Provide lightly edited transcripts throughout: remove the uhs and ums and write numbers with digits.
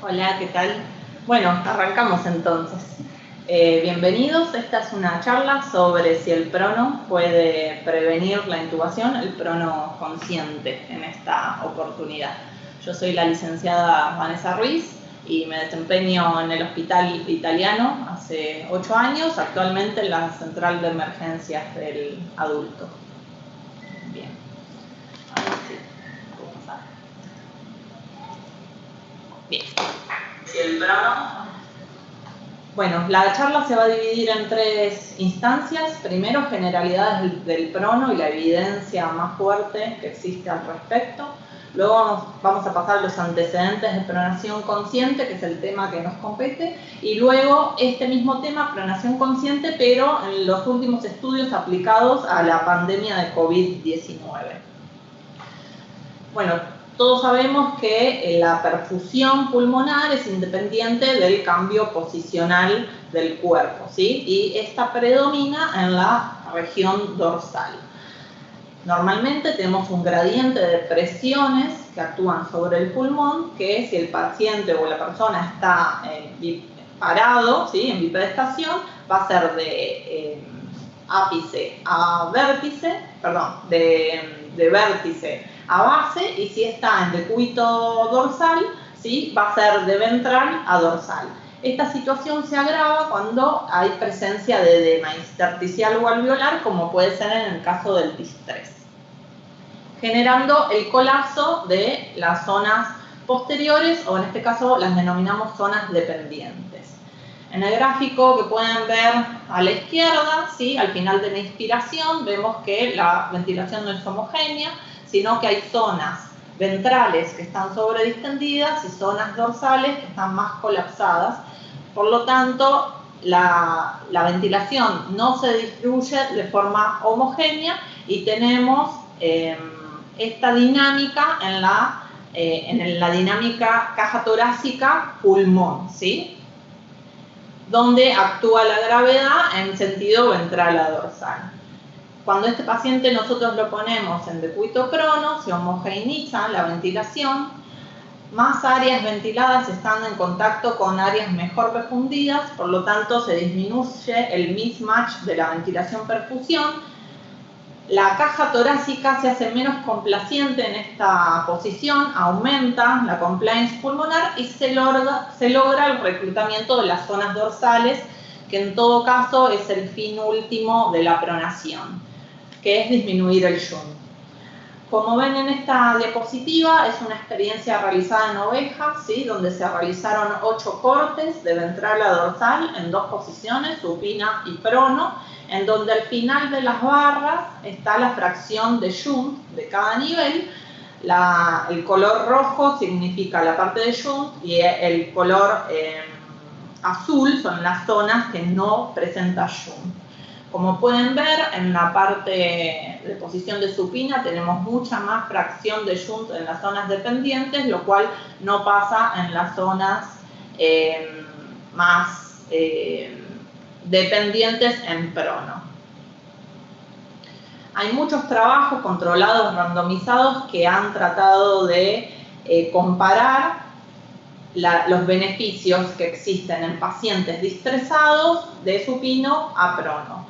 Hola, ¿qué tal? Bueno, arrancamos entonces. Bienvenidos, esta es una charla sobre si el prono puede prevenir la intubación, el prono consciente en esta oportunidad. Yo soy la licenciada Vanessa Ruiz y me desempeño en el Hospital Italiano hace 8 años, actualmente en la Central de Emergencias del Adulto. Bien. Ahora sí, vamos a... Bien. Si el prono... Bueno, la charla se va a dividir en 3 instancias. Primero, generalidades del prono y la evidencia más fuerte que existe al respecto. Luego vamos a pasar a los antecedentes de pronación consciente, que es el tema que nos compete. Y luego este mismo tema, pronación consciente, pero en los últimos estudios aplicados a la pandemia de COVID-19. Bueno, todos sabemos que la perfusión pulmonar es independiente del cambio posicional del cuerpo, ¿sí? Y esta predomina en la región dorsal. Normalmente tenemos un gradiente de presiones que actúan sobre el pulmón, que si el paciente o la persona está parado, ¿sí?, en bipedestación, va a ser de ápice a vértice, perdón, de vértice a base, y si está en decúbito dorsal, ¿sí?, va a ser de ventral a dorsal. Esta situación se agrava cuando hay presencia de edema intersticial o alveolar, como puede ser en el caso del distrés, generando el colapso de las zonas posteriores, o en este caso las denominamos zonas dependientes. En el gráfico que pueden ver a la izquierda, ¿sí?, al final de la inspiración, vemos que la ventilación no es homogénea, sino que hay zonas ventrales que están sobredistendidas y zonas dorsales que están más colapsadas. Por lo tanto, la ventilación no se distribuye de forma homogénea y tenemos esta dinámica en la dinámica caja torácica pulmón, ¿sí?, donde actúa la gravedad en sentido ventral a dorsal. Cuando este paciente nosotros lo ponemos en decúbito prono, se homogeneiza la ventilación, más áreas ventiladas están en contacto con áreas mejor refundidas, por lo tanto se disminuye el mismatch de la ventilación-perfusión. La caja torácica se hace menos complaciente en esta posición, aumenta la compliance pulmonar y se logra el reclutamiento de las zonas dorsales, que en todo caso es el fin último de la pronación, que es disminuir el shunt. Como ven en esta diapositiva, es una experiencia realizada en ovejas, ¿sí?, donde se realizaron 8 cortes de ventral a dorsal en 2 posiciones, supina y prono, en donde al final de las barras está la fracción de shunt de cada nivel. El color rojo significa la parte de shunt y el color azul son las zonas que no presentan shunt. Como pueden ver, en la parte de posición de supina tenemos mucha más fracción de shunt en las zonas dependientes, lo cual no pasa en las zonas más dependientes en prono. Hay muchos trabajos controlados, randomizados, que han tratado de comparar los beneficios que existen en pacientes distresados de supino a prono.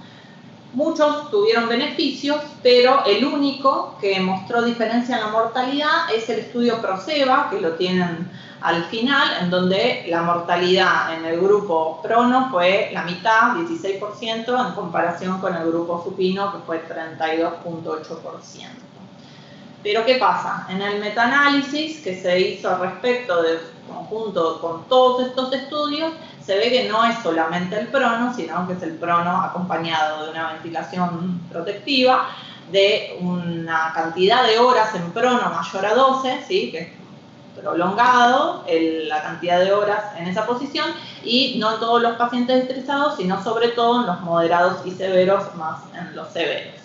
Muchos tuvieron beneficios, pero el único que mostró diferencia en la mortalidad es el estudio PROSEBA, que lo tienen al final, en donde la mortalidad en el grupo prono fue la mitad, 16%, en comparación con el grupo supino, que fue 32,8%. Pero ¿qué pasa? En el metaanálisis que se hizo al respecto del conjunto con todos estos estudios, se ve que no es solamente el prono, sino que es el prono acompañado de una ventilación protectiva, de una cantidad de horas en prono mayor a 12, ¿sí?, que es prolongado la cantidad de horas en esa posición, y no en todos los pacientes estresados, sino sobre todo en los moderados y severos, más en los severos.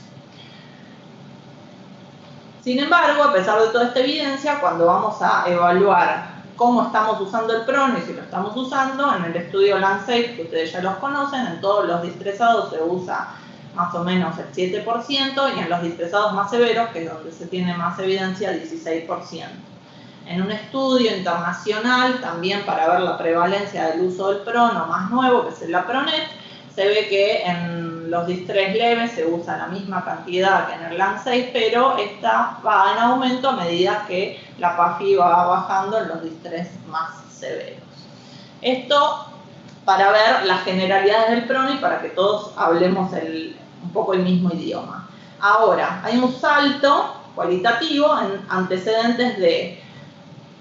Sin embargo, a pesar de toda esta evidencia, cuando vamos a evaluar cómo estamos usando el prono y si lo estamos usando, en el estudio Lancet, que ustedes ya los conocen, en todos los distresados se usa más o menos el 7%, y en los distresados más severos, que es donde se tiene más evidencia, 16%. En un estudio internacional, también para ver la prevalencia del uso del prono más nuevo, que es el APRONET, se ve que en los distrés leves se usa la misma cantidad que en el LAN6, pero esta va en aumento a medida que la PAFI va bajando en los distrés más severos. Esto para ver las generalidades del prono y para que todos hablemos un poco el mismo idioma. Ahora, hay un salto cualitativo en antecedentes de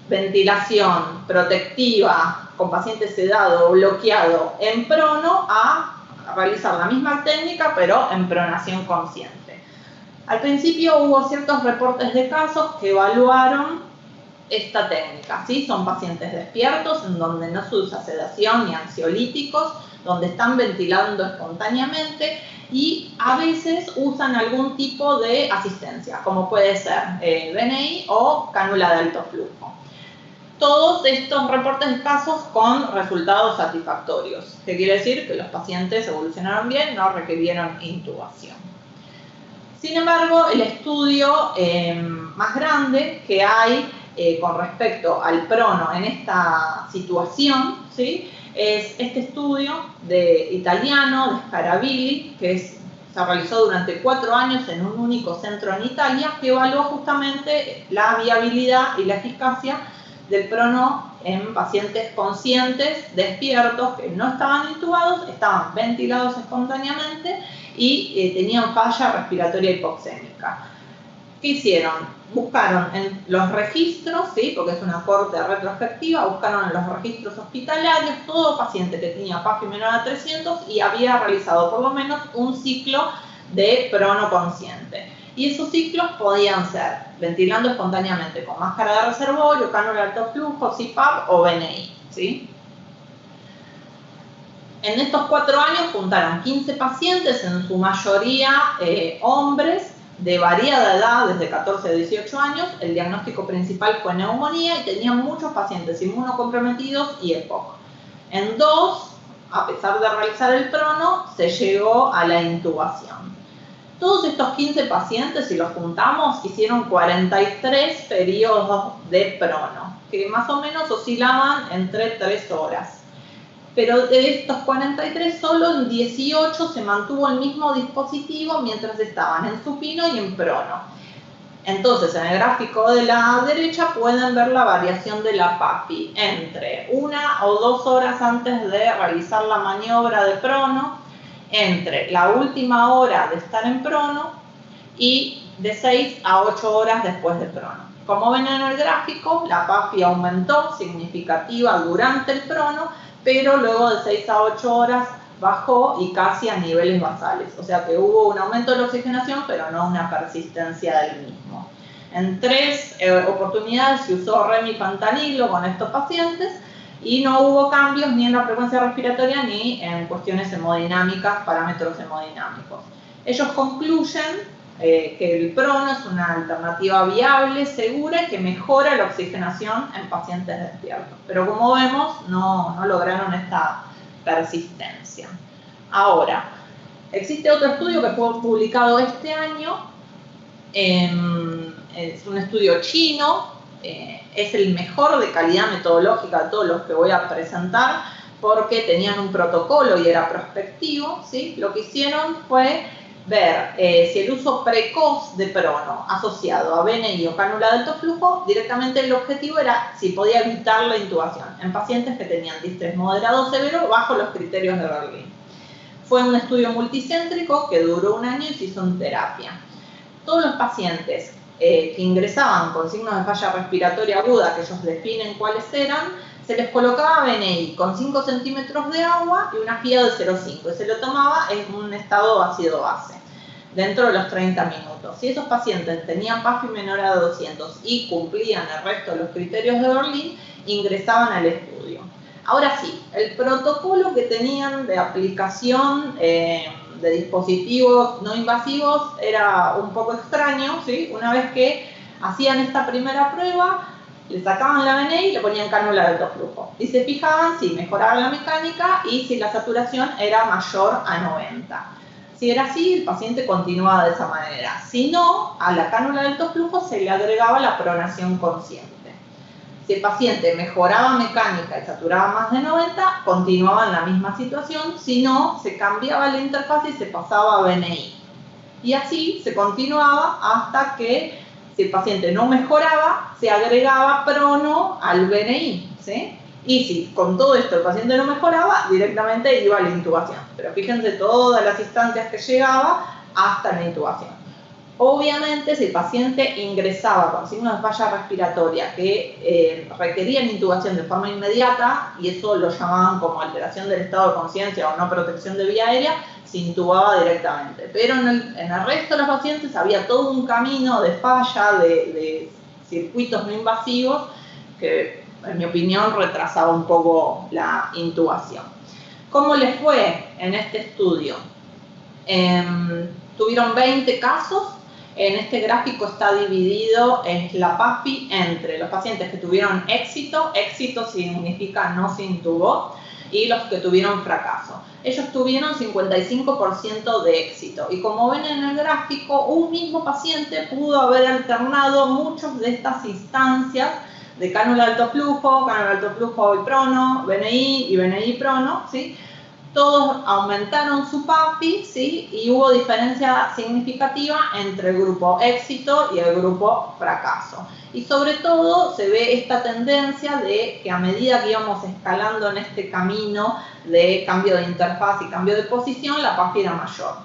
ventilación protectiva con paciente sedado o bloqueado en prono a realizar la misma técnica pero en pronación consciente. Al principio hubo ciertos reportes de casos que evaluaron esta técnica, ¿sí? Son pacientes despiertos en donde no se usa sedación ni ansiolíticos, donde están ventilando espontáneamente y a veces usan algún tipo de asistencia, como puede ser BNI o cánula de alto flujo. Todos estos reportes de casos con resultados satisfactorios, que quiere decir que los pacientes evolucionaron bien, no requirieron intubación. Sin embargo, el estudio más grande que hay con respecto al prono en esta situación, ¿sí?, es este estudio italiano de Scarabili, que se realizó durante 4 años en un único centro en Italia, que evaluó justamente la viabilidad y la eficacia del prono en pacientes conscientes, despiertos, que no estaban intubados, estaban ventilados espontáneamente y tenían falla respiratoria hipoxémica. ¿Qué hicieron? Buscaron en los registros, ¿sí?, porque es una corte retrospectiva, buscaron en los registros hospitalarios todo paciente que tenía PAFI menor a 300 y había realizado por lo menos un ciclo de prono consciente. Y esos ciclos podían ser ventilando espontáneamente con máscara de reservorio, cánula de alto flujo, CPAP o BNI, ¿sí? En estos 4 años juntaron 15 pacientes, en su mayoría hombres de variada edad, desde 14 a 18 años. El diagnóstico principal fue neumonía y tenían muchos pacientes inmunocomprometidos y EPOC. En 2, a pesar de realizar el prono, se llegó a la intubación. Todos estos 15 pacientes, si los juntamos, hicieron 43 periodos de prono, que más o menos oscilaban entre 3 horas. Pero de estos 43, solo en 18 se mantuvo el mismo dispositivo mientras estaban en supino y en prono. Entonces, en el gráfico de la derecha pueden ver la variación de la PAFI entre 1 o 2 horas antes de realizar la maniobra de prono, entre la última hora de estar en prono y de 6 a 8 horas después de prono. Como ven en el gráfico, la PAFI aumentó significativa durante el prono, pero luego de 6 a 8 horas bajó y casi a niveles basales. O sea que hubo un aumento de la oxigenación, pero no una persistencia del mismo. En 3 oportunidades se usó remifantanilo con estos pacientes y no hubo cambios ni en la frecuencia respiratoria ni en cuestiones hemodinámicas, parámetros hemodinámicos. Ellos concluyen que el prono es una alternativa viable, segura y que mejora la oxigenación en pacientes despiertos. Pero como vemos, no lograron esta persistencia. Ahora, existe otro estudio que fue publicado este año, es un estudio chino, es el mejor de calidad metodológica de todos los que voy a presentar, porque tenían un protocolo y era prospectivo, ¿sí? Lo que hicieron fue ver si el uso precoz de prono asociado a BNI o cánula de alto flujo, directamente el objetivo era si podía evitar la intubación en pacientes que tenían distrés moderado o severo bajo los criterios de Berlín. Fue un estudio multicéntrico que duró 1 año y se hizo en terapia. Todos los pacientes que ingresaban con signos de falla respiratoria aguda, que ellos definen cuáles eran, se les colocaba BNI con 5 centímetros de agua y una FIA de 0,5 y se lo tomaba en un estado ácido-base dentro de los 30 minutos. Si esos pacientes tenían PAFI menor a 200 y cumplían el resto de los criterios de Berlín, ingresaban al estudio. Ahora sí, el protocolo que tenían de aplicación de dispositivos no invasivos era un poco extraño, ¿sí? Una vez que hacían esta primera prueba, le sacaban la BNI y le ponían cánula de alto flujo. Y se fijaban si mejoraba la mecánica y si la saturación era mayor a 90. Si era así, el paciente continuaba de esa manera. Si no, a la cánula de alto flujo se le agregaba la pronación consciente. Si el paciente mejoraba mecánica y saturaba más de 90, continuaba en la misma situación, si no, se cambiaba la interfaz y se pasaba a BNI. Y así se continuaba hasta que, si el paciente no mejoraba, se agregaba prono al BNI, ¿sí? Y si con todo esto el paciente no mejoraba, directamente iba a la intubación. Pero fíjense todas las instancias que llegaba hasta la intubación. Obviamente, si el paciente ingresaba con signos de falla respiratoria que requerían intubación de forma inmediata, y eso lo llamaban como alteración del estado de conciencia o no protección de vía aérea, se intubaba directamente. Pero en el resto de los pacientes había todo un camino de falla, de circuitos no invasivos, que en mi opinión retrasaba un poco la intubación. ¿Cómo les fue en este estudio? Tuvieron 20 casos. En este gráfico está dividido la PAFI entre los pacientes que tuvieron éxito, éxito significa no se intubó, y los que tuvieron fracaso. Ellos tuvieron 55% de éxito, y como ven en el gráfico, un mismo paciente pudo haber alternado muchas de estas instancias de cánula de alto flujo y prono, BNI y BNI prono, ¿sí? Todos aumentaron su PAFI, ¿sí? Y hubo diferencia significativa entre el grupo éxito y el grupo fracaso. Y sobre todo se ve esta tendencia de que a medida que íbamos escalando en este camino de cambio de interfaz y cambio de posición, la PAFI era mayor.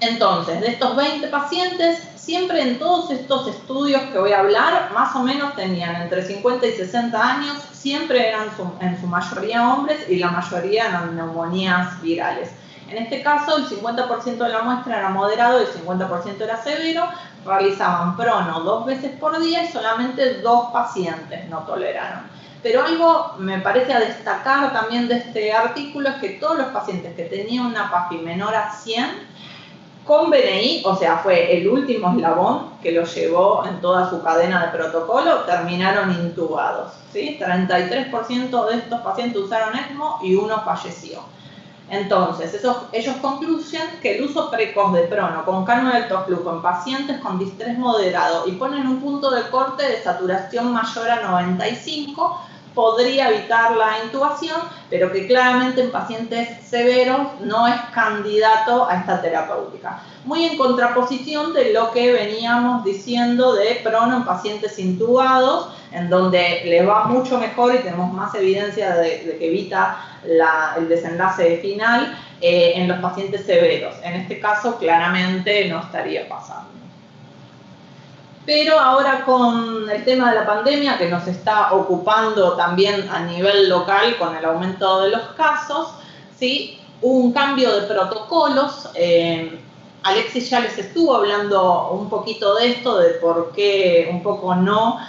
Entonces, de estos 20 pacientes, siempre en todos estos estudios que voy a hablar, más o menos tenían entre 50 y 60 años, siempre eran en su mayoría hombres y la mayoría eran neumonías virales. En este caso, el 50% de la muestra era moderado y el 50% era severo, realizaban prono 2 veces por día y solamente 2 pacientes no toleraron. Pero algo me parece a destacar también de este artículo es que todos los pacientes que tenían una PAFI menor a 100, con BNI, o sea, fue el último eslabón que lo llevó en toda su cadena de protocolo, terminaron intubados, ¿sí? 33% de estos pacientes usaron ECMO y 1 falleció. Entonces, ellos concluyen que el uso precoz de prono con cánula de alto flujo en pacientes con distrés moderado y ponen un punto de corte de saturación mayor a 95, podría evitar la intubación, pero que claramente en pacientes severos no es candidato a esta terapéutica. Muy en contraposición de lo que veníamos diciendo de prono en pacientes intubados, en donde les va mucho mejor y tenemos más evidencia de que evita el desenlace final en los pacientes severos. En este caso, claramente no estaría pasando. Pero ahora con el tema de la pandemia que nos está ocupando también a nivel local con el aumento de los casos, ¿sí? Hubo un cambio de protocolos. Alexis ya les estuvo hablando un poquito de esto, de por qué un poco no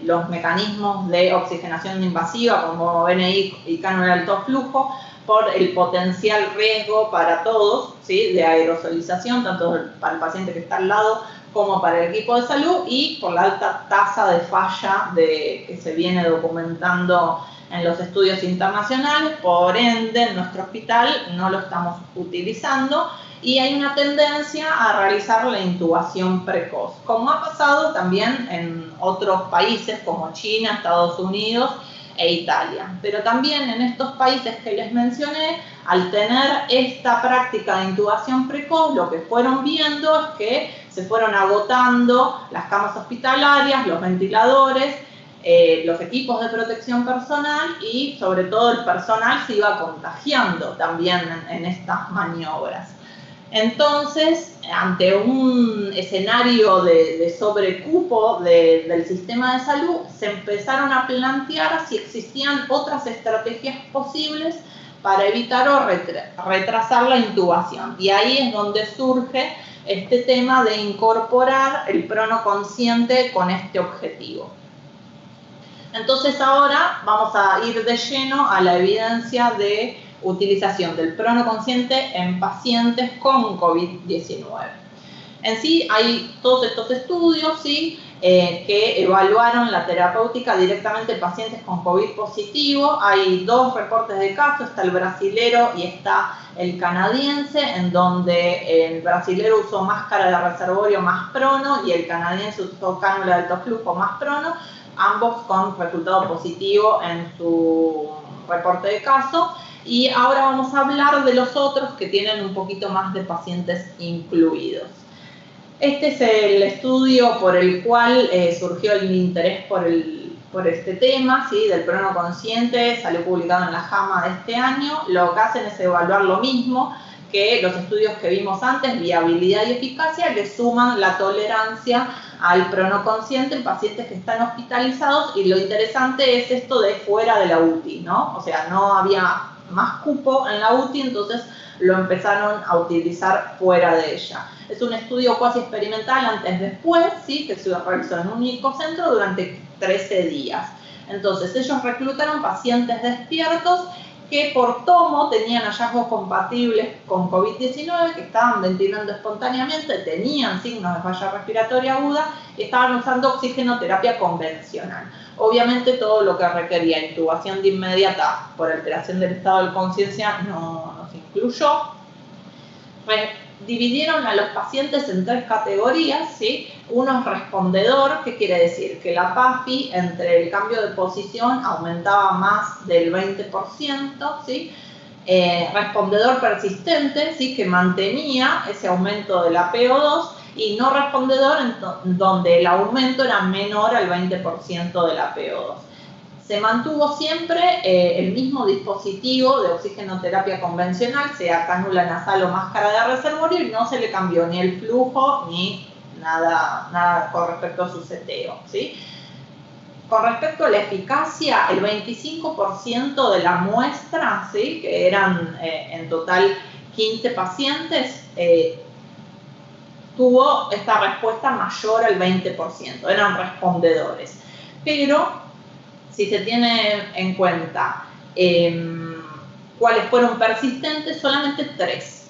los mecanismos de oxigenación invasiva como BNI y cánula de alto flujo, por el potencial riesgo para todos, ¿sí? De aerosolización, tanto para el paciente que está al lado como para el equipo de salud, y por la alta tasa de falla que se viene documentando en los estudios internacionales. Por ende, en nuestro hospital no lo estamos utilizando y hay una tendencia a realizar la intubación precoz, como ha pasado también en otros países como China, Estados Unidos e Italia. Pero también en estos países que les mencioné, al tener esta práctica de intubación precoz, lo que fueron viendo es que se fueron agotando las camas hospitalarias, los ventiladores, los equipos de protección personal y sobre todo el personal se iba contagiando también en estas maniobras. Entonces, ante un escenario de sobrecupo del sistema de salud, se empezaron a plantear si existían otras estrategias posibles para evitar o retrasar la intubación. Y ahí es donde surge este tema de incorporar el prono consciente con este objetivo. Entonces ahora vamos a ir de lleno a la evidencia de utilización del prono consciente en pacientes con COVID-19. En sí hay todos estos estudios, ¿sí? que evaluaron la terapéutica directamente en pacientes con COVID positivo. Hay dos reportes de casos, está el brasilero y está el canadiense, en donde el brasilero usó máscara de reservorio más prono y el canadiense usó cánula de alto flujo más prono, ambos con resultado positivo en su reporte de caso. Y ahora vamos a hablar de los otros que tienen un poquito más de pacientes incluidos. Este es el estudio por el cual surgió el interés por este tema, ¿sí? Del prono consciente, salió publicado en la JAMA de este año. Lo que hacen es evaluar lo mismo que los estudios que vimos antes, viabilidad y eficacia, le suman la tolerancia al prono consciente en pacientes que están hospitalizados, y lo interesante es esto de fuera de la UTI, ¿no? O sea, no había más cupo en la UTI, entonces lo empezaron a utilizar fuera de ella. Es un estudio cuasi experimental antes-después, ¿sí? Que se realizó en un único centro durante 13 días. Entonces, ellos reclutaron pacientes despiertos que por tomo tenían hallazgos compatibles con COVID-19, que estaban ventilando espontáneamente, tenían signos de falla respiratoria aguda y estaban usando oxigenoterapia convencional. Obviamente todo lo que requería intubación de inmediata por alteración del estado de conciencia no se incluyó. Dividieron a los pacientes en tres categorías, ¿sí? Uno es respondedor, que quiere decir que la PAFI entre el cambio de posición aumentaba más del 20%, ¿sí? Respondedor persistente, ¿sí? Que mantenía ese aumento de la PO2, y no respondedor, donde el aumento era menor al 20% de la PO2. Se mantuvo siempre el mismo dispositivo de oxigenoterapia convencional, sea cánula nasal o máscara de reservorio, y no se le cambió ni el flujo ni nada con respecto a su seteo, ¿sí? Con respecto a la eficacia, el 25% de la muestra, ¿sí? Que eran en total 15 pacientes, tuvo esta respuesta mayor al 20%, eran respondedores. Pero si se tiene en cuenta cuáles fueron persistentes, solamente 3,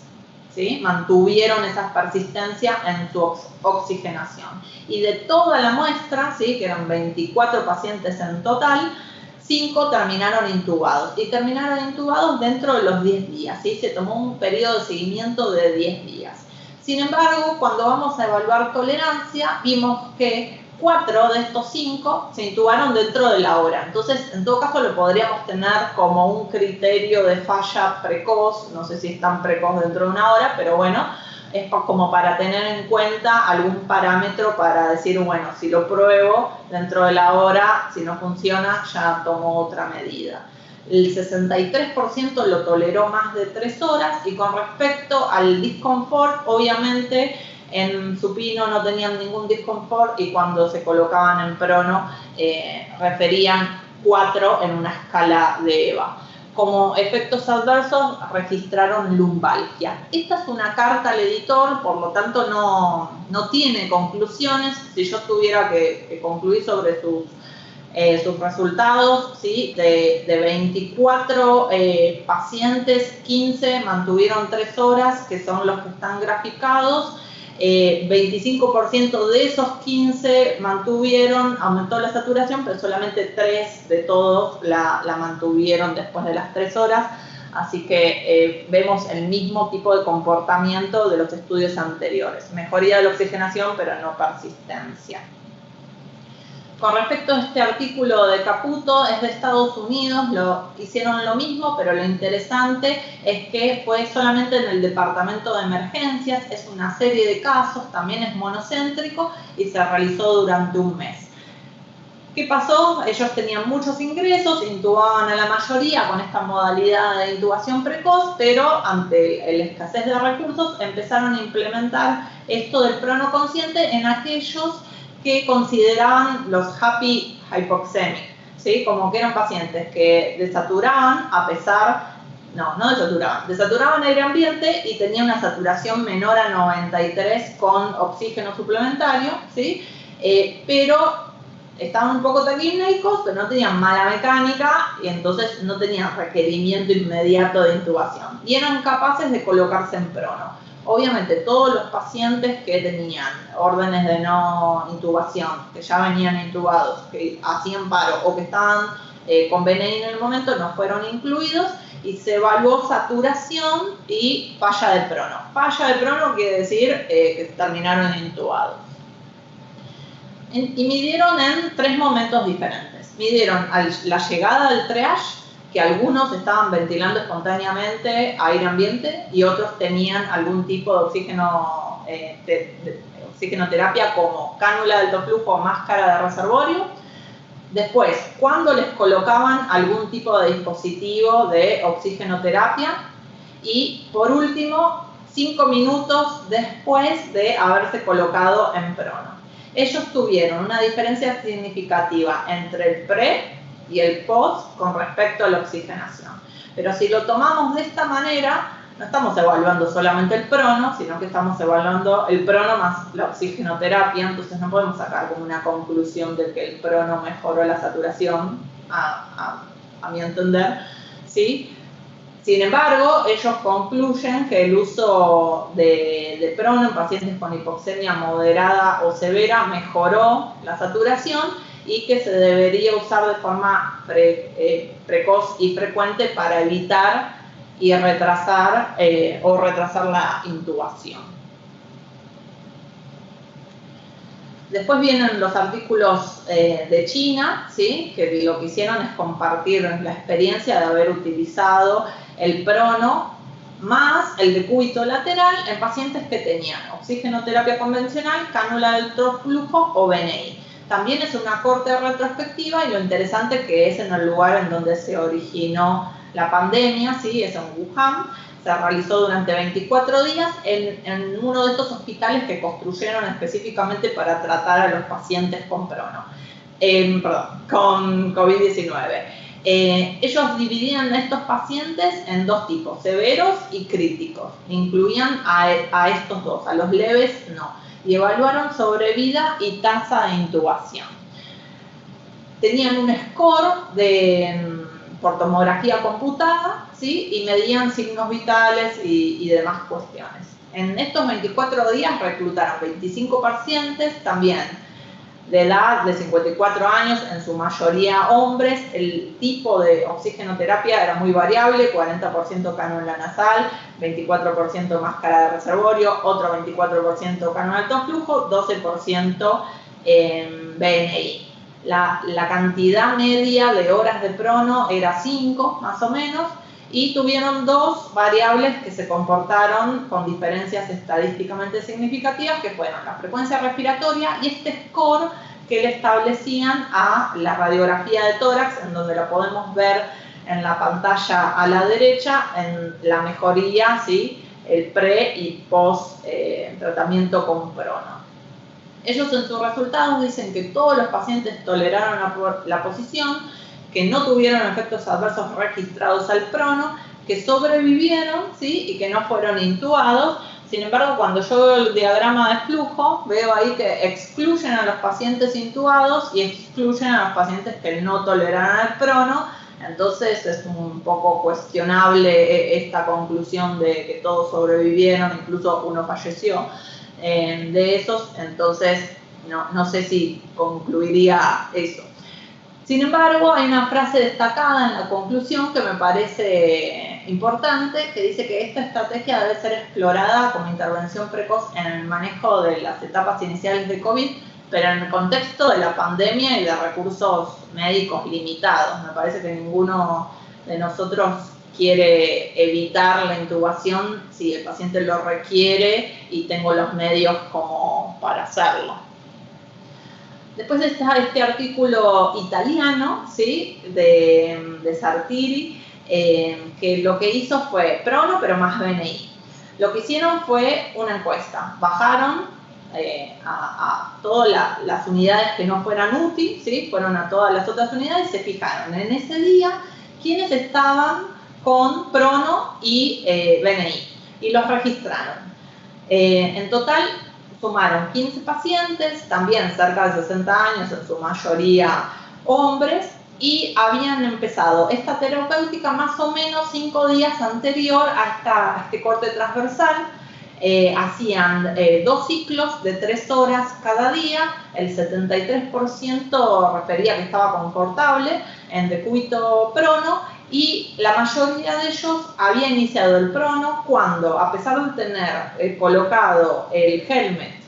¿sí? Mantuvieron esa persistencia en su oxigenación. Y de toda la muestra, ¿sí? Que eran 24 pacientes en total, 5 terminaron intubados. Y terminaron intubados dentro de los 10 días, ¿sí? Se tomó un periodo de seguimiento de 10 días. Sin embargo, cuando vamos a evaluar tolerancia, vimos que 4 de estos 5 se intubaron dentro de la hora. Entonces, en todo caso, lo podríamos tener como un criterio de falla precoz. No sé si es tan precoz dentro de una hora, pero bueno, es como para tener en cuenta algún parámetro para decir, bueno, si lo pruebo dentro de la hora, si no funciona, ya tomo otra medida. El 63% lo toleró más de 3 horas, y con respecto al disconfort, obviamente en supino no tenían ningún disconfort, y cuando se colocaban en prono referían 4 en una escala de EVA. Como efectos adversos registraron lumbalgia. Esta es una carta al editor, por lo tanto no tiene conclusiones. Si yo tuviera que concluir sobre sus resultados, ¿sí? De 24 pacientes, 15 mantuvieron 3 horas, que son los que están graficados. 25% de esos 15 aumentó la saturación, pero solamente 3 de todos la mantuvieron después de las 3 horas. Así que vemos el mismo tipo de comportamiento de los estudios anteriores. Mejoría de la oxigenación, pero no persistencia. Con respecto a este artículo de Caputo, es de Estados Unidos, hicieron lo mismo, pero lo interesante es que fue solamente en el departamento de emergencias, es una serie de casos, también es monocéntrico y se realizó durante un mes. ¿Qué pasó? Ellos tenían muchos ingresos, intubaban a la mayoría con esta modalidad de intubación precoz, pero ante la escasez de recursos empezaron a implementar esto del prono consciente en aquellos que consideraban los happy hypoxemic, ¿sí? Como que eran pacientes que desaturaban desaturaban aire ambiente y tenían una saturación menor a 93 con oxígeno suplementario, ¿sí? Pero estaban un poco taquipnéicos, pero no tenían mala mecánica y entonces no tenían requerimiento inmediato de intubación y eran capaces de colocarse en prono. Obviamente todos los pacientes que tenían órdenes de no intubación, que ya venían intubados, que hacían paro o que estaban con BNI en el momento, no fueron incluidos y se evaluó saturación y falla de prono. Falla de prono quiere decir que terminaron intubados. Y midieron en 3 momentos diferentes. Midieron la llegada del triage, que algunos estaban ventilando espontáneamente aire ambiente y otros tenían algún tipo de oxígeno, oxigenoterapia como cánula de alto flujo o máscara de reservorio. Después, cuando les colocaban algún tipo de dispositivo de oxigenoterapia. Y por último, 5 minutos después de haberse colocado en prono. Ellos tuvieron una diferencia significativa entre el pre y el post con respecto a la oxigenación. Pero si lo tomamos de esta manera, no estamos evaluando solamente el prono, sino que estamos evaluando el prono más la oxigenoterapia, entonces no podemos sacar como una conclusión de que el prono mejoró la saturación, a mi entender, ¿sí? Sin embargo, ellos concluyen que el uso de prono en pacientes con hipoxemia moderada o severa mejoró la saturación y que se debería usar de forma precoz y frecuente para evitar y retrasar la intubación. Después vienen los artículos de China, ¿sí? Que lo que hicieron es compartir la experiencia de haber utilizado el prono más el decúbito lateral en pacientes que tenían oxigenoterapia convencional, cánula de alto flujo o BNI. También es una corte retrospectiva y lo interesante que es en el lugar en donde se originó la pandemia, ¿sí? Es en Wuhan. Se realizó durante 24 días en uno de estos hospitales que construyeron específicamente para tratar a los pacientes con con COVID-19. Ellos dividían a estos pacientes en 2 tipos, severos y críticos. Incluían a estos dos, a los leves no. Y evaluaron sobrevida y tasa de intubación. Tenían un score por tomografía computada, ¿sí? Y medían signos vitales y demás cuestiones. En estos 24 días reclutaron 25 pacientes, también de edad de 54 años, en su mayoría hombres. El tipo de oxigenoterapia era muy variable, 40% cánula nasal, 24% máscara de reservorio, otro 24% cánula de alto flujo, 12% BNI. La cantidad media de horas de prono era 5, más o menos, y tuvieron 2 variables que se comportaron con diferencias estadísticamente significativas, que fueron la frecuencia respiratoria y este score que le establecían a la radiografía de tórax, en donde la podemos ver en la pantalla a la derecha, en la mejoría, ¿sí? El pre y post tratamiento con prono. Ellos en sus resultados dicen que todos los pacientes toleraron la posición, que no tuvieron efectos adversos registrados al prono, que sobrevivieron, ¿sí? Y que no fueron intubados. Sin embargo, cuando yo veo el diagrama de flujo, veo ahí que excluyen a los pacientes intubados y excluyen a los pacientes que no toleraron el prono. Entonces es un poco cuestionable esta conclusión de que todos sobrevivieron, incluso uno falleció de esos. Entonces no sé si concluiría eso. Sin embargo, hay una frase destacada en la conclusión que me parece importante, que dice que esta estrategia debe ser explorada como intervención precoz en el manejo de las etapas iniciales de COVID, pero en el contexto de la pandemia y de recursos médicos limitados. Me parece que ninguno de nosotros quiere evitar la intubación si el paciente lo requiere y tengo los medios como para hacerlo. Después está este artículo italiano, ¿sí? de Sartiri, que lo que hizo fue prono, pero más BNI. Lo que hicieron fue una encuesta. Bajaron a todas las unidades que no fueran UTI, ¿sí? Fueron a todas las otras unidades y se fijaron en ese día quiénes estaban con prono y BNI. Y los registraron. En total sumaron 15 pacientes, también cerca de 60 años, en su mayoría hombres, y habían empezado esta terapéutica más o menos 5 días anterior a este corte transversal. hacían 2 ciclos de 3 horas cada día, el 73% refería que estaba confortable en decúbito prono, y la mayoría de ellos había iniciado el prono cuando, a pesar de tener colocado el helmet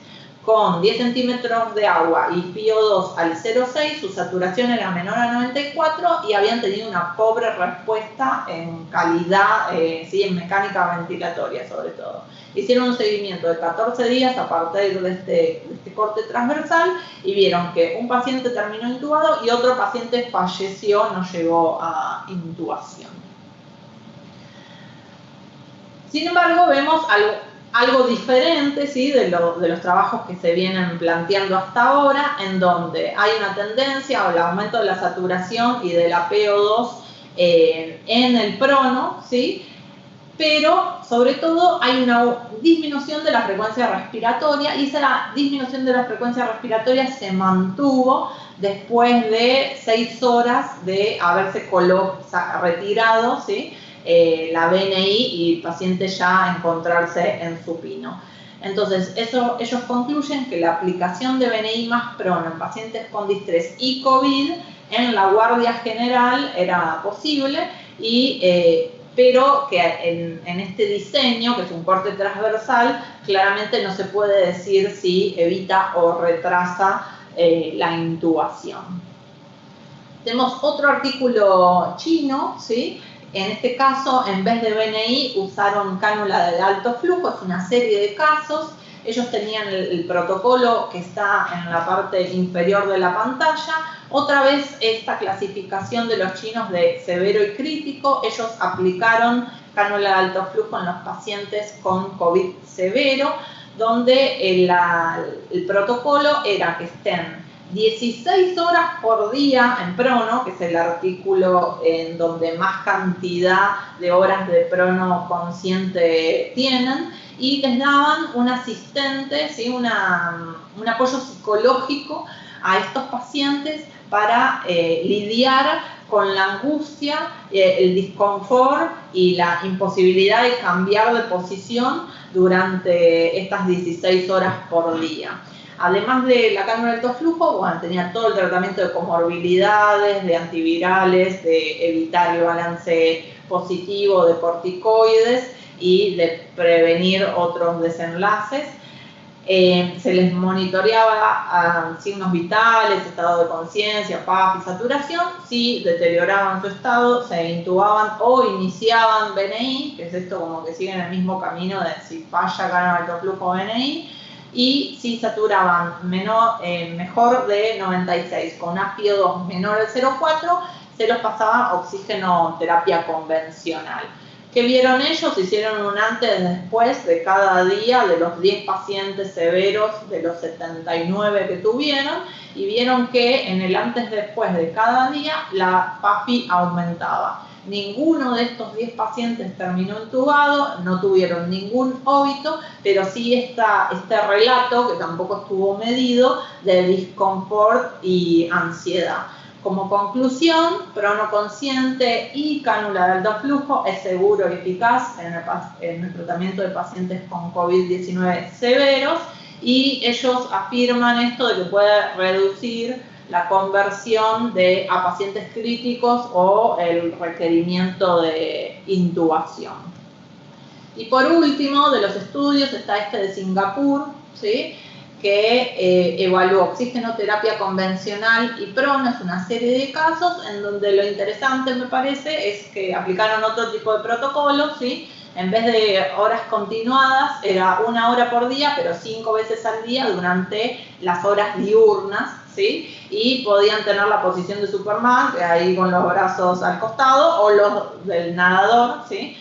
con 10 centímetros de agua y PO2 al 0,6, su saturación era menor a 94 y habían tenido una pobre respuesta en calidad, sí, en mecánica ventilatoria sobre todo. Hicieron un seguimiento de 14 días a partir de este corte transversal y vieron que un paciente terminó intubado y otro paciente falleció, no llegó a intubación. Sin embargo, vemos algo diferente, ¿sí?, de los trabajos que se vienen planteando hasta ahora, en donde hay una tendencia al aumento de la saturación y de la PO2 en el prono, ¿sí?, pero sobre todo hay una disminución de la frecuencia respiratoria, y esa disminución de la frecuencia respiratoria se mantuvo después de 6 horas de haberse retirado, ¿sí?, la BNI y el paciente ya encontrarse en supino. Entonces, ellos concluyen que la aplicación de BNI más prono en pacientes con distrés y COVID en la guardia general era posible, pero que en este diseño, que es un corte transversal, claramente no se puede decir si evita o retrasa la intubación. Tenemos otro artículo chino, ¿sí? En este caso, en vez de BNI, usaron cánula de alto flujo, es una serie de casos. Ellos tenían el protocolo que está en la parte inferior de la pantalla. Otra vez, esta clasificación de los chinos de severo y crítico, ellos aplicaron cánula de alto flujo en los pacientes con COVID severo, donde el protocolo era que estén 16 horas por día en prono, que es el artículo en donde más cantidad de horas de prono consciente tienen, y les daban un asistente, ¿sí?, un apoyo psicológico a estos pacientes para lidiar con la angustia, el disconfort y la imposibilidad de cambiar de posición durante estas 16 horas por día. Además de la cánula de alto flujo, bueno, tenía todo el tratamiento de comorbilidades, de antivirales, de evitar el balance positivo de corticoides y de prevenir otros desenlaces. Se les monitoreaba signos vitales, estado de conciencia, paz y saturación. Si deterioraban su estado, se intubaban o iniciaban BNI, que es esto como que siguen el mismo camino de si falla cánula de alto flujo BNI. Y si saturaban mejor de 96, con una PO2 menor de 0,4, se los pasaba oxígeno terapia convencional. ¿Qué vieron ellos? Hicieron un antes y después de cada día de los 10 pacientes severos de los 79 que tuvieron, y vieron que en el antes y después de cada día la PAFI aumentaba. Ninguno de estos 10 pacientes terminó intubado, no tuvieron ningún óbito, pero sí este relato, que tampoco estuvo medido, de disconfort y ansiedad. Como conclusión, prono consciente y cánula de alto flujo es seguro y eficaz en el tratamiento de pacientes con COVID-19 severos, y ellos afirman esto de que puede reducir la conversión a pacientes críticos o el requerimiento de intubación. Y por último, de los estudios está este de Singapur, ¿sí?, que evaluó oxigenoterapia convencional y prono. Es una serie de casos en donde lo interesante, me parece, es que aplicaron otro tipo de protocolo, ¿sí? En vez de horas continuadas, era 1 hora por día, pero 5 veces al día durante las horas diurnas, ¿sí? Y podían tener la posición de Superman, ahí con los brazos al costado, o los del nadador, ¿sí?,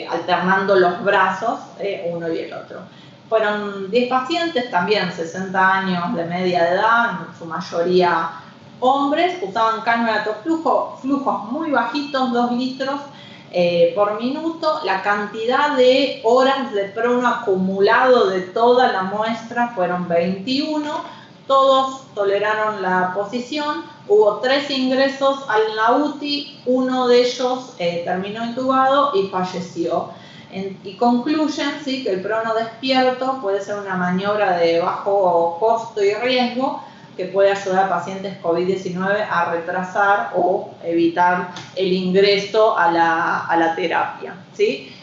alternando los brazos, uno y el otro. Fueron 10 pacientes, también 60 años de media de edad, en su mayoría hombres. Usaban cánula de alto flujo, flujos muy bajitos, 2 litros por minuto. La cantidad de horas de prono acumulado de toda la muestra fueron 21. Todos toleraron la posición. Hubo 3 ingresos al UTI, uno de ellos terminó intubado y falleció. y concluyen, ¿sí?, que el prono despierto puede ser una maniobra de bajo costo y riesgo que puede ayudar a pacientes COVID-19 a retrasar o evitar el ingreso a la terapia, ¿sí?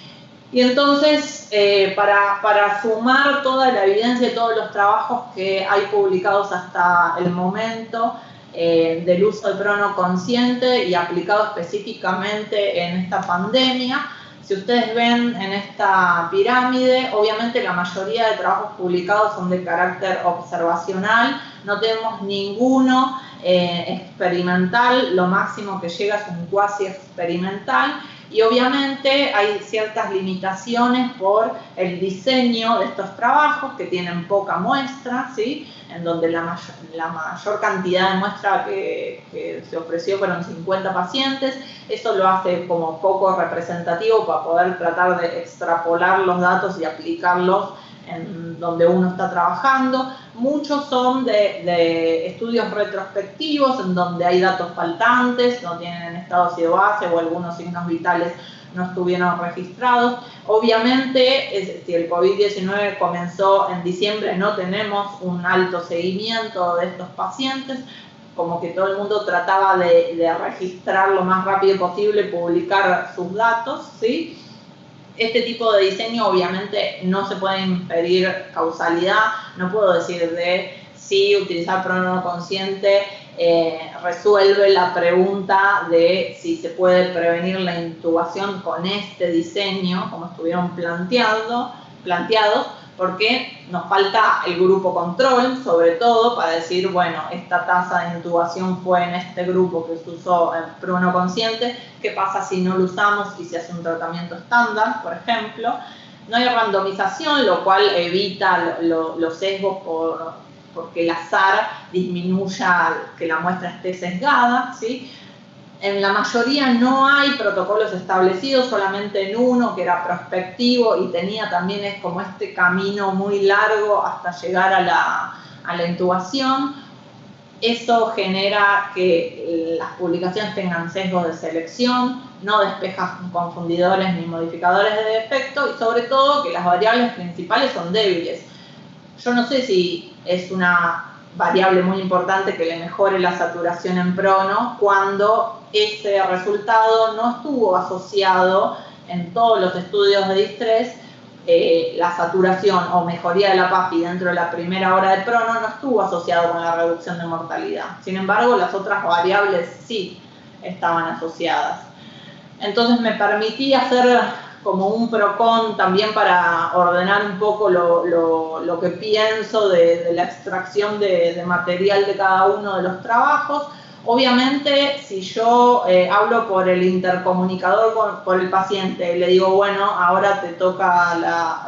Y entonces, para sumar toda la evidencia y todos los trabajos que hay publicados hasta el momento del uso del prono consciente y aplicado específicamente en esta pandemia, si ustedes ven en esta pirámide, obviamente la mayoría de trabajos publicados son de carácter observacional, no tenemos ninguno experimental, lo máximo que llega es un cuasi experimental, y obviamente hay ciertas limitaciones por el diseño de estos trabajos que tienen poca muestra, ¿sí?, en donde la mayor cantidad de muestra que se ofreció fueron 50 pacientes. Eso lo hace como poco representativo para poder tratar de extrapolar los datos y aplicarlos en donde uno está trabajando. Muchos son de estudios retrospectivos, en donde hay datos faltantes, no tienen estado de base o algunos signos vitales no estuvieron registrados. Obviamente, si el COVID-19 comenzó en diciembre, no tenemos un alto seguimiento de estos pacientes, como que todo el mundo trataba de registrar lo más rápido posible, publicar sus datos, ¿sí? Este tipo de diseño obviamente no se puede inferir causalidad, no puedo decir de si utilizar prono consciente resuelve la pregunta de si se puede prevenir la intubación con este diseño, como estuvieron planteados, porque nos falta el grupo control, sobre todo para decir, bueno, esta tasa de intubación fue en este grupo que se usó el prono consciente, ¿qué pasa si no lo usamos y se hace un tratamiento estándar, por ejemplo? No hay randomización, lo cual evita los sesgos porque el azar disminuya que la muestra esté sesgada, ¿sí? En la mayoría no hay protocolos establecidos, solamente en uno que era prospectivo y tenía también como este camino muy largo hasta llegar a la intubación. Eso genera que las publicaciones tengan sesgos de selección, no despejan confundidores ni modificadores de defecto y sobre todo que las variables principales son débiles. Yo no sé si es una variable muy importante que le mejore la saturación en prono cuando ese resultado no estuvo asociado en todos los estudios de distrés. La saturación o mejoría de la PAFI dentro de la primera hora de prono no estuvo asociado con la reducción de mortalidad. Sin embargo, las otras variables sí estaban asociadas. Entonces me permití hacer como un PROCON también para ordenar un poco lo que pienso de la extracción de material de cada uno de los trabajos. Obviamente, si yo hablo por el intercomunicador por el paciente y le digo, bueno, ahora te toca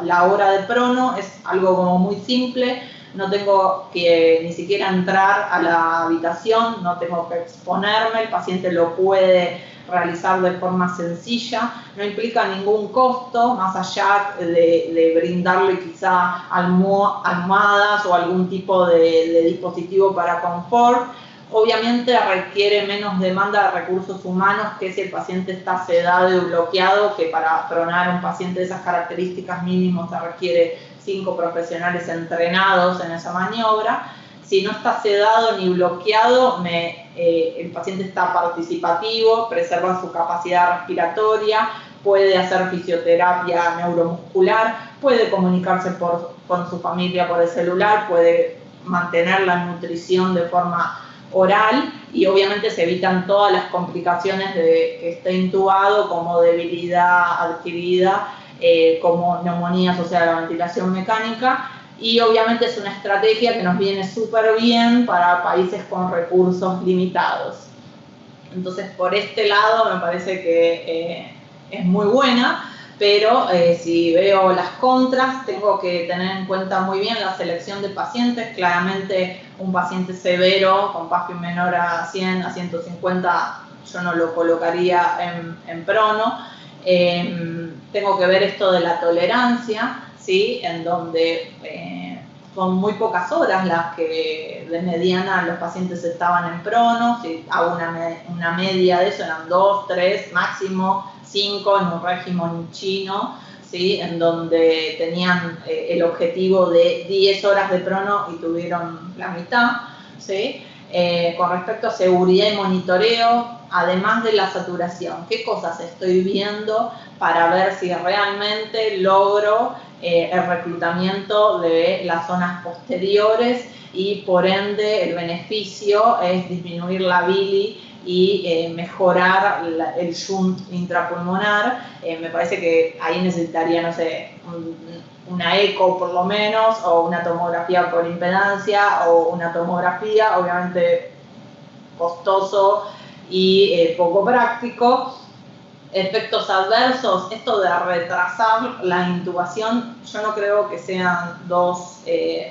la hora de prono, es algo como muy simple, no tengo que ni siquiera entrar a la habitación, no tengo que exponerme, el paciente lo puede realizar de forma sencilla, no implica ningún costo, más allá de brindarle quizá almohadas o algún tipo de dispositivo para confort. Obviamente requiere menos demanda de recursos humanos que si el paciente está sedado y bloqueado, que para pronar a un paciente de esas características mínimo se requiere 5 profesionales entrenados en esa maniobra. Si no está sedado ni bloqueado, el paciente está participativo, preserva su capacidad respiratoria, puede hacer fisioterapia neuromuscular, puede comunicarse con su familia por el celular, puede mantener la nutrición de forma oral y obviamente se evitan todas las complicaciones de que esté intubado, como debilidad adquirida, como neumonía asociada a la ventilación mecánica. Y obviamente es una estrategia que nos viene súper bien para países con recursos limitados. Entonces, por este lado me parece que es muy buena, pero si veo las contras, tengo que tener en cuenta muy bien la selección de pacientes. Claramente, un paciente severo con PAFI menor a 100, a 150, yo no lo colocaría en prono. Tengo que ver esto de la tolerancia, ¿sí? En donde son muy pocas horas las que de mediana los pacientes estaban en prono. Si hago una media de eso, eran 2, 3, máximo 5 en un régimen chino, ¿sí? En donde tenían el objetivo de 10 horas de prono y tuvieron la mitad, ¿sí? Con respecto a seguridad y monitoreo, además de la saturación, ¿qué cosas estoy viendo para ver si realmente logro el reclutamiento de las zonas posteriores y por ende el beneficio es disminuir la bili y mejorar el shunt intrapulmonar? Me parece que ahí necesitaría, no sé, una eco por lo menos, o una tomografía por impedancia, o una tomografía, obviamente costoso y poco práctico. Efectos adversos, esto de retrasar la intubación, yo no creo que sean dos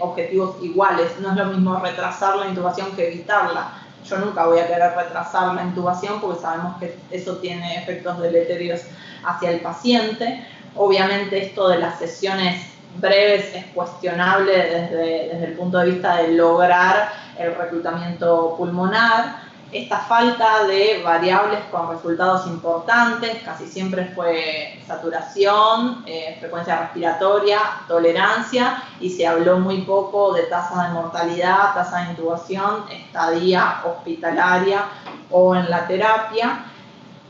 objetivos iguales. No es lo mismo retrasar la intubación que evitarla. Yo nunca voy a querer retrasar la intubación porque sabemos que eso tiene efectos deleterios hacia el paciente. Obviamente esto de las sesiones breves es cuestionable desde el punto de vista de lograr el reclutamiento pulmonar. Esta falta de variables con resultados importantes, casi siempre fue saturación, frecuencia respiratoria, tolerancia, y se habló muy poco de tasa de mortalidad, tasa de intubación, estadía hospitalaria o en la terapia.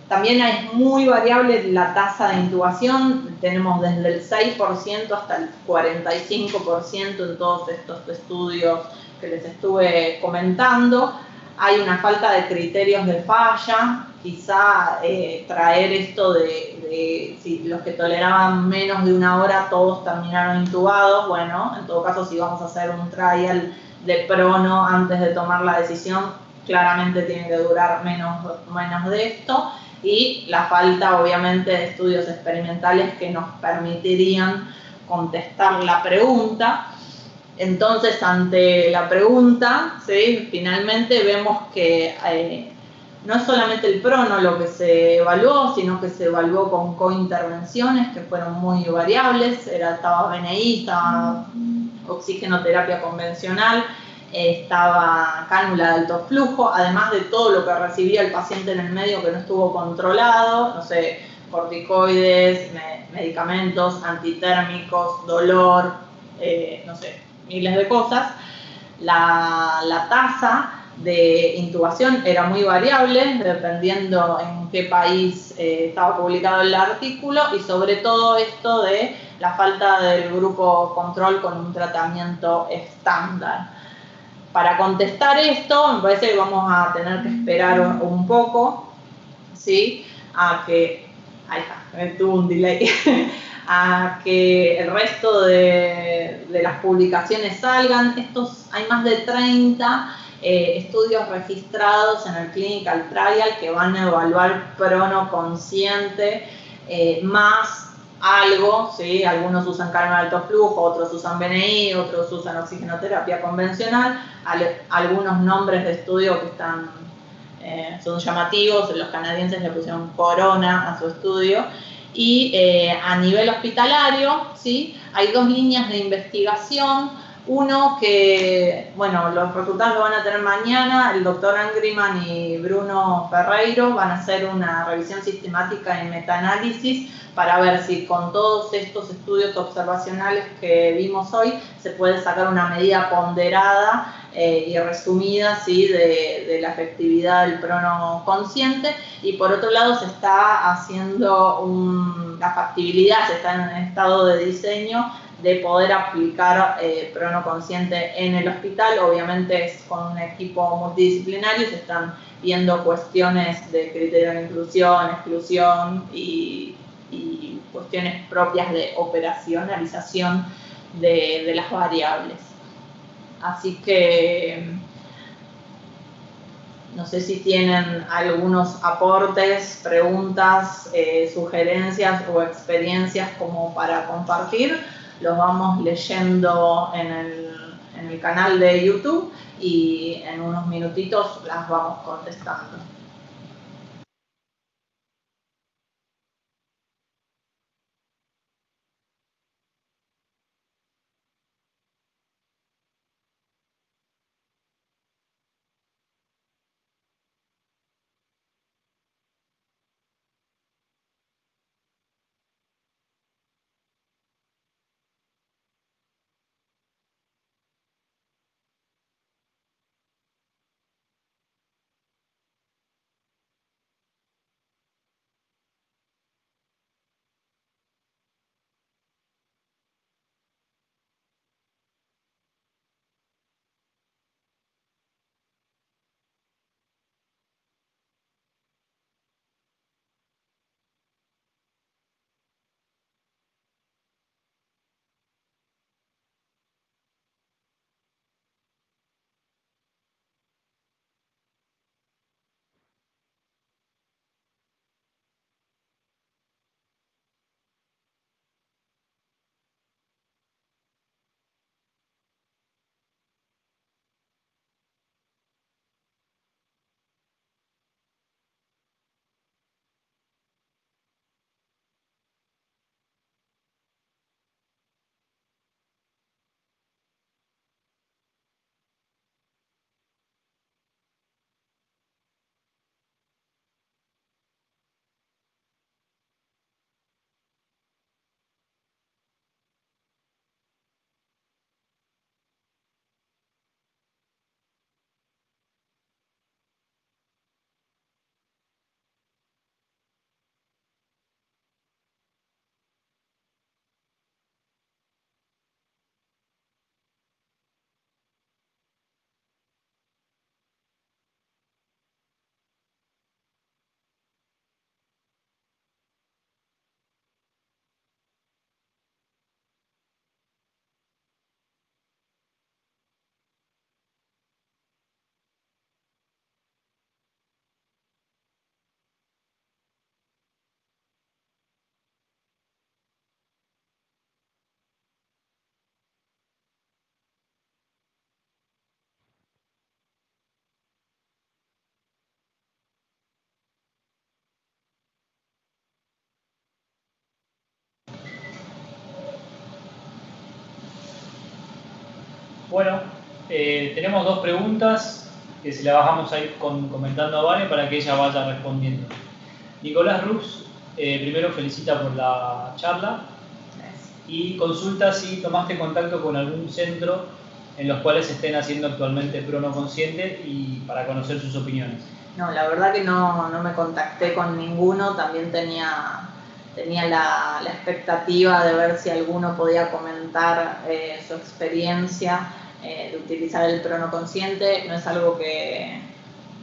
También es muy variable la tasa de intubación, tenemos desde el 6% hasta el 45% en todos estos estudios que les estuve comentando. Hay una falta de criterios de falla, quizá traer esto de si los que toleraban menos de una hora todos terminaron intubados. Bueno, en todo caso, si vamos a hacer un trial de prono antes de tomar la decisión, claramente tiene que durar menos de esto. Y la falta, obviamente, de estudios experimentales que nos permitirían contestar la pregunta. Entonces, ante la pregunta, ¿sí?, finalmente vemos que no es solamente el prono lo que se evaluó, sino que se evaluó con cointervenciones que fueron muy variables. Estaba BNI, estaba oxigenoterapia convencional, estaba cánula de alto flujo, además de todo lo que recibía el paciente en el medio que no estuvo controlado, no sé, corticoides, medicamentos antitérmicos, dolor, no sé, miles de cosas. La tasa de intubación era muy variable, dependiendo en qué país estaba publicado el artículo, y sobre todo esto de la falta del grupo control con un tratamiento estándar. Para contestar esto, me parece que vamos a tener que esperar un poco, ¿sí?, a que, ahí está, tuvo un delay, a que el resto de las publicaciones salgan. Hay más de 30 estudios registrados en el Clinical Trial que van a evaluar prono consciente, más algo, ¿sí? Algunos usan cánula de alto flujo, otros usan BNI, otros usan oxigenoterapia convencional, algunos nombres de estudio que son llamativos. Los canadienses le pusieron Corona a su estudio. Y a nivel hospitalario, ¿sí?, hay dos líneas de investigación. Uno que, bueno, los resultados lo van a tener mañana. El doctor Angriman y Bruno Ferreiro van a hacer una revisión sistemática en metaanálisis para ver si con todos estos estudios observacionales que vimos hoy se puede sacar una medida ponderada y resumida, ¿sí?, de la efectividad del prono consciente. Y por otro lado se está haciendo la factibilidad, se está en estado de diseño de poder aplicar prono consciente en el hospital. Obviamente es con un equipo multidisciplinario, se están viendo cuestiones de criterio de inclusión, exclusión y cuestiones propias de operacionalización de las variables. Así que no sé si tienen algunos aportes, preguntas, sugerencias o experiencias como para compartir. Los vamos leyendo en el canal de YouTube y en unos minutitos las vamos contestando. Bueno, tenemos dos preguntas que se las vamos a ir comentando a Vane para que ella vaya respondiendo. Nicolás Rux primero felicita por la charla y consulta si tomaste contacto con algún centro en los cuales estén haciendo actualmente prono consciente y para conocer sus opiniones. No, la verdad que no me contacté con ninguno, también tenía la expectativa de ver si alguno podía comentar su experiencia de utilizar el prono consciente. No es algo que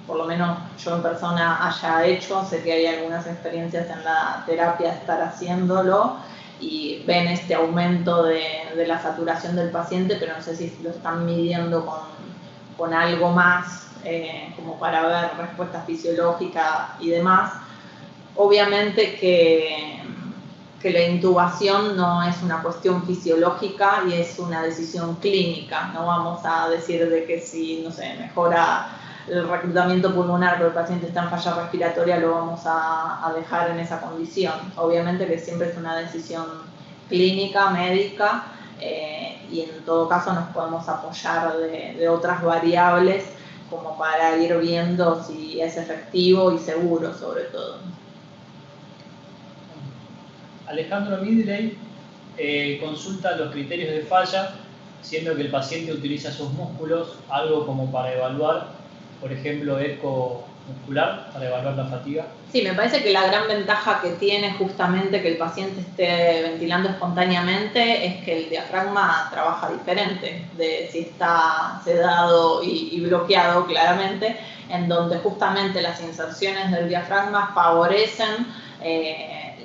por lo menos yo en persona haya hecho, sé que hay algunas experiencias en la terapia de estar haciéndolo y ven este aumento de la saturación del paciente, pero no sé si lo están midiendo con algo más como para ver respuesta fisiológica y demás. Obviamente que la intubación no es una cuestión fisiológica y es una decisión clínica. No vamos a decir de que si, no sé, mejora el reclutamiento pulmonar pero el paciente está en falla respiratoria, lo vamos a dejar en esa condición. Obviamente que siempre es una decisión clínica, médica, y en todo caso nos podemos apoyar de otras variables como para ir viendo si es efectivo y seguro sobre todo. Alejandro Midley consulta los criterios de falla, siendo que el paciente utiliza sus músculos, algo como para evaluar, por ejemplo, eco muscular, para evaluar la fatiga. Sí, me parece que la gran ventaja que tiene justamente que el paciente esté ventilando espontáneamente es que el diafragma trabaja diferente de si está sedado y bloqueado claramente, en donde justamente las inserciones del diafragma favorecen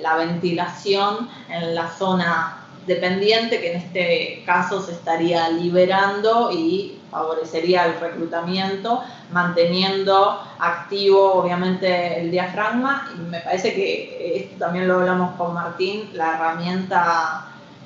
la ventilación en la zona dependiente, que en este caso se estaría liberando y favorecería el reclutamiento, manteniendo activo obviamente el diafragma. Y me parece que esto también lo hablamos con Martín, la herramienta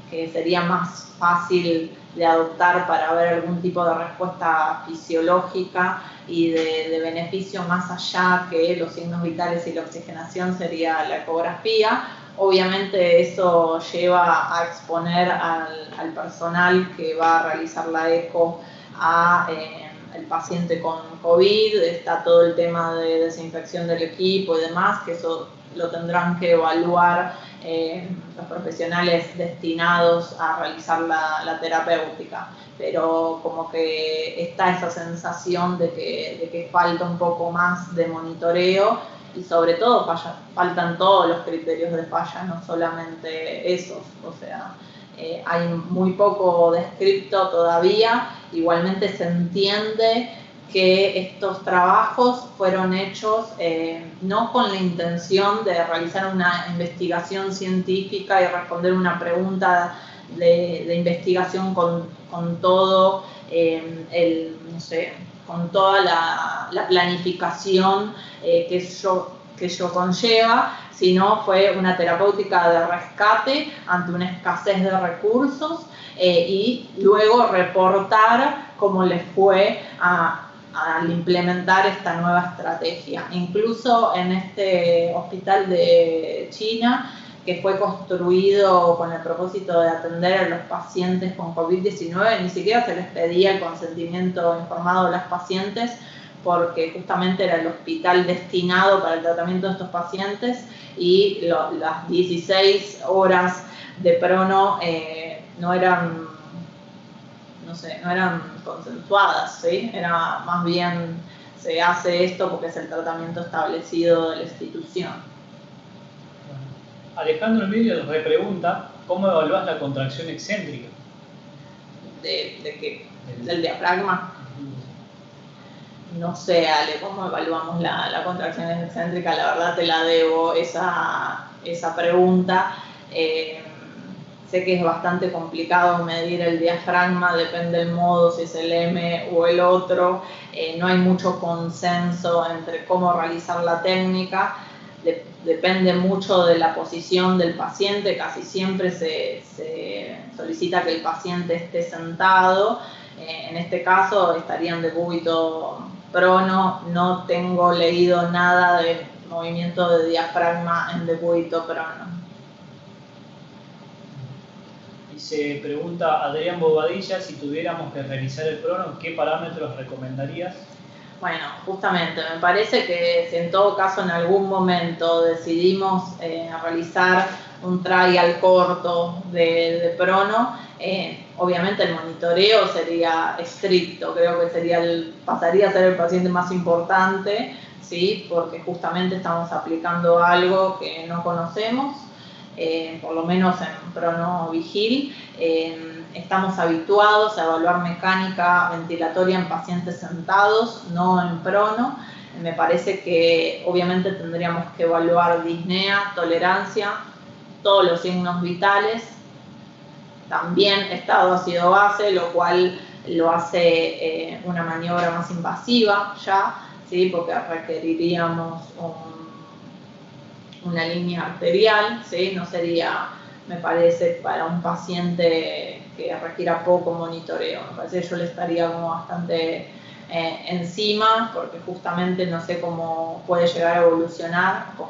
que sería más fácil de adoptar para ver algún tipo de respuesta fisiológica y de beneficio más allá que los signos vitales y la oxigenación sería la ecografía. Obviamente eso lleva a exponer al personal que va a realizar la eco al paciente con COVID, está todo el tema de desinfección del equipo y demás, que eso lo tendrán que evaluar los profesionales destinados a realizar la terapéutica, pero como que está esa sensación de que falta un poco más de monitoreo y sobre todo faltan todos los criterios de falla, no solamente esos, o sea, hay muy poco descripto todavía. Igualmente se entiende que estos trabajos fueron hechos no con la intención de realizar una investigación científica y responder una pregunta de investigación con todo no sé, con toda la planificación que ello conlleva, sino fue una terapéutica de rescate ante una escasez de recursos y luego reportar cómo les fue al implementar esta nueva estrategia. Incluso en este hospital de China, que fue construido con el propósito de atender a los pacientes con COVID-19, ni siquiera se les pedía el consentimiento informado de los pacientes, porque justamente era el hospital destinado para el tratamiento de estos pacientes y las 16 horas de prono no eran consensuadas, ¿sí? Era más bien se hace esto porque es el tratamiento establecido de la institución. Alejandro Emilio nos pregunta, ¿cómo evaluás la contracción excéntrica? ¿De qué? ¿Del diafragma? No sé, Ale, ¿cómo evaluamos la contracción excéntrica? La verdad te la debo esa pregunta. Sé que es bastante complicado medir el diafragma, depende del modo, si es el M o el otro. No hay mucho consenso entre cómo realizar la técnica. Depende mucho de la posición del paciente, casi siempre se solicita que el paciente esté sentado. En este caso estarían de cúbito prono, no tengo leído nada de movimiento de diafragma en decúbito prono. Y se pregunta Adrián Bobadilla, si tuviéramos que realizar el prono, ¿qué parámetros recomendarías? Bueno, justamente, me parece que si en todo caso en algún momento decidimos realizar un trial corto de prono, obviamente el monitoreo sería estricto, creo que pasaría a ser el paciente más importante, ¿sí? Porque justamente estamos aplicando algo que no conocemos, por lo menos en prono vigil. Estamos habituados a evaluar mecánica ventilatoria en pacientes sentados, no en prono. Me parece que obviamente tendríamos que evaluar disnea, tolerancia, todos los signos vitales, también estado ácido-base, lo cual lo hace una maniobra más invasiva ya, ¿sí? Porque requeriríamos una línea arterial, ¿sí? No sería, me parece, para un paciente que requiera poco monitoreo. Me parece que yo le estaría como bastante encima, porque justamente no sé cómo puede llegar a evolucionar, con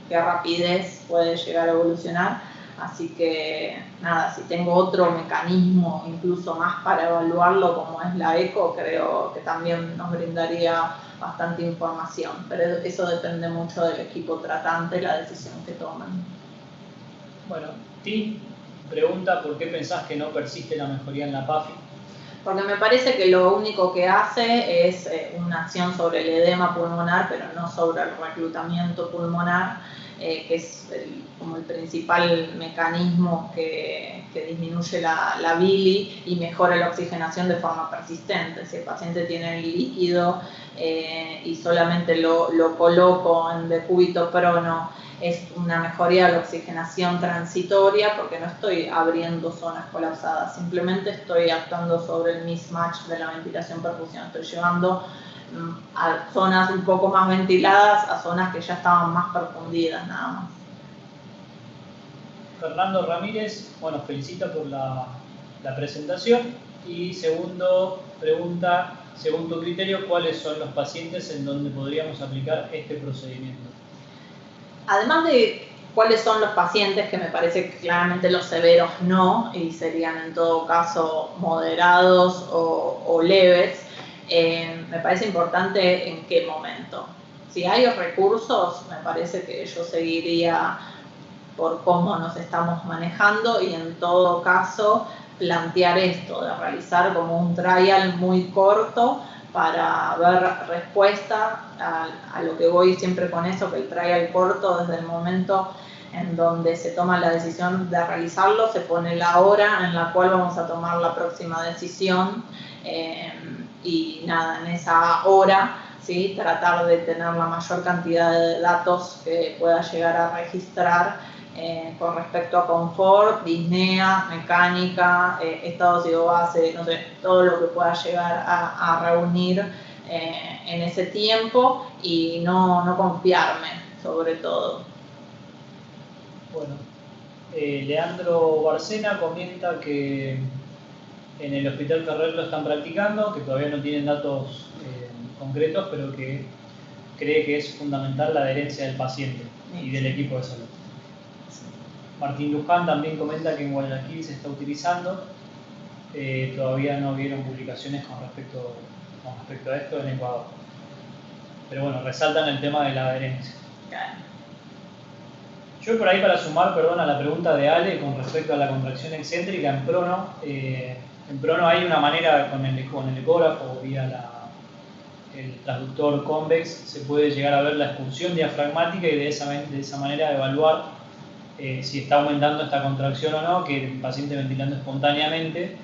qué rapidez puede llegar a evolucionar. Así que nada, si tengo otro mecanismo incluso más para evaluarlo, como es la eco, creo que también nos brindaría bastante información, pero eso depende mucho del equipo tratante y la decisión que toman. Bueno, Tim pregunta por qué pensás que no persiste la mejoría en la PAFI. Porque me parece que lo único que hace es una acción sobre el edema pulmonar, pero no sobre el reclutamiento pulmonar, que es como el principal mecanismo que disminuye la bili y mejora la oxigenación de forma persistente. Si el paciente tiene el líquido y solamente lo coloco en decúbito prono, es una mejoría de la oxigenación transitoria, porque no estoy abriendo zonas colapsadas, simplemente estoy actuando sobre el mismatch de la ventilación-perfusión. Estoy llevando a zonas un poco más ventiladas a zonas que ya estaban más perfundidas, nada más. Fernando Ramírez, bueno, felicita por la presentación. Y segundo, pregunta, según tu criterio, ¿cuáles son los pacientes en donde podríamos aplicar este procedimiento? Además de cuáles son los pacientes, que me parece que claramente los severos no, y serían en todo caso moderados o leves, me parece importante en qué momento. Si hay recursos, me parece que yo seguiría por cómo nos estamos manejando y en todo caso plantear esto, de realizar como un trial muy corto para ver respuesta a lo que voy siempre con eso, que el trial corto desde el momento en donde se toma la decisión de realizarlo, se pone la hora en la cual vamos a tomar la próxima decisión y nada, en esa hora, ¿sí? Tratar de tener la mayor cantidad de datos que pueda llegar a registrar con respecto a confort, disnea, mecánica, estado ácido-base, no sé, todo lo que pueda llegar a reunir en ese tiempo y no confiarme, sobre todo. Bueno, Leandro Barcena comenta que en el Hospital Ferrer lo están practicando, que todavía no tienen datos concretos, pero que cree que es fundamental la adherencia del paciente y del equipo de salud. Martín Luján también comenta que en Guayaquil se está utilizando. Todavía no vieron publicaciones con respecto a esto en Ecuador. Pero bueno, resaltan el tema de la adherencia. Yo por ahí, para sumar, perdón, a la pregunta de Ale con respecto a la contracción excéntrica en prono hay una manera con el ecógrafo o vía el transductor convex se puede llegar a ver la expulsión diafragmática y de esa manera evaluar si está aumentando esta contracción o no, que el paciente ventilando espontáneamente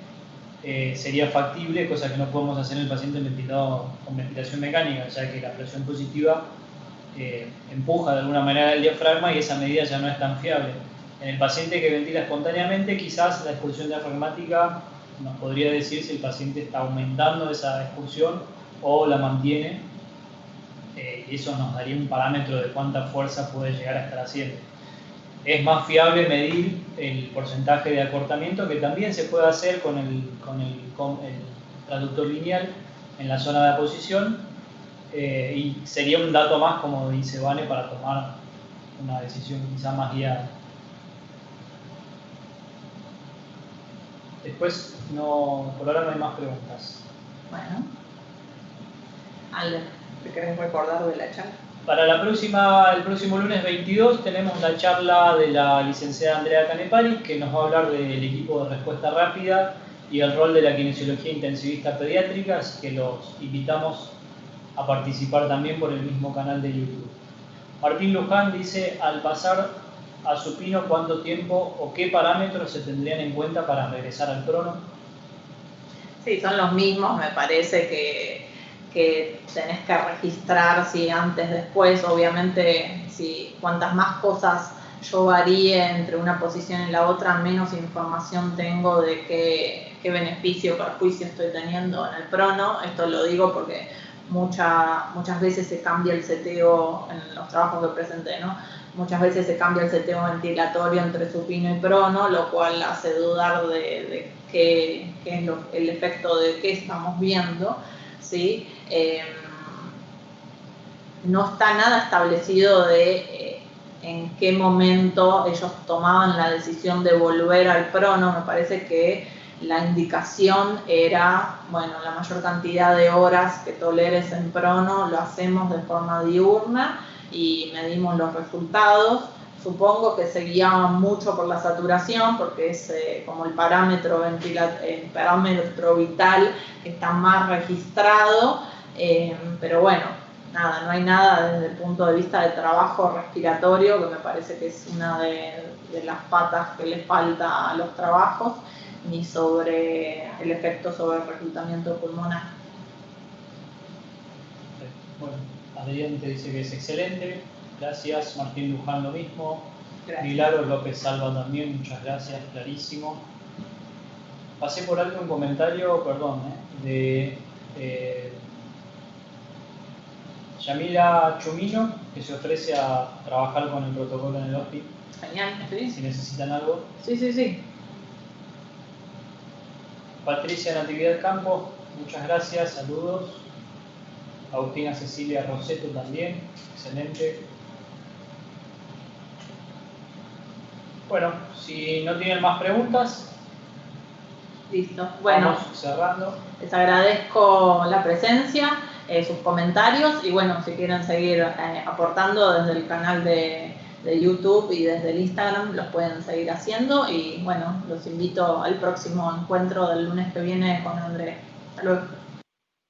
sería factible, cosa que no podemos hacer en el paciente ventilado con ventilación mecánica, ya que la presión positiva empuja de alguna manera el diafragma y esa medida ya no es tan fiable. En el paciente que ventila espontáneamente, quizás la expulsión diafragmática nos podría decir si el paciente está aumentando esa expulsión o la mantiene, y eso nos daría un parámetro de cuánta fuerza puede llegar a estar haciendo. Es más fiable medir el porcentaje de acortamiento, que también se puede hacer con el traductor lineal en la zona de aposición, y sería un dato más, como dice Vane, para tomar una decisión quizá más guiada. Después, no, por ahora no hay más preguntas. Bueno. Ale, ¿te querés recordar de la charla? Para el próximo lunes 22 tenemos la charla de la licenciada Andrea Canepari, que nos va a hablar del equipo de respuesta rápida y el rol de la kinesiología intensivista pediátrica, así que los invitamos a participar también por el mismo canal de YouTube. Martín Luján dice, al pasar a supino, ¿cuánto tiempo o qué parámetros se tendrían en cuenta para regresar al crono? Sí, son los mismos, me parece que tenés que registrar si antes, después, obviamente, si cuantas más cosas yo varíe entre una posición y la otra, menos información tengo de qué beneficio o perjuicio estoy teniendo en el prono. Esto lo digo porque muchas veces se cambia el seteo en los trabajos que presenté, ¿no? Muchas veces se cambia el seteo ventilatorio entre supino y prono, lo cual hace dudar de qué es el efecto de qué estamos viendo, ¿sí? No está nada establecido de en qué momento ellos tomaban la decisión de volver al prono. Me parece que la indicación era, bueno, la mayor cantidad de horas que toleres en prono lo hacemos de forma diurna y medimos los resultados. Supongo que se guiaban mucho por la saturación, porque es como el parámetro vital que está más registrado, pero bueno, nada, no hay nada desde el punto de vista de trabajo respiratorio, que me parece que es una de las patas que le falta a los trabajos, ni sobre el efecto sobre el reclutamiento pulmonar. Bueno, Adrián te dice que es excelente, gracias. Martín Luján lo mismo. Gracias. Milagros López Salva también, muchas gracias, clarísimo. Pasé por alto un comentario, perdón, de Yamila Chumino, que se ofrece a trabajar con el protocolo en el hospital. Genial, ¿sí? Si necesitan algo. Sí. Patricia Natividad Campos, muchas gracias, saludos. Agustina Cecilia Roseto también, excelente. Bueno, si no tienen más preguntas, listo. Bueno, vamos cerrando. Les agradezco la presencia, sus comentarios y bueno, si quieren seguir aportando desde el canal de YouTube y desde el Instagram, los pueden seguir haciendo y bueno, los invito al próximo encuentro del lunes que viene con Andrea. Hasta luego.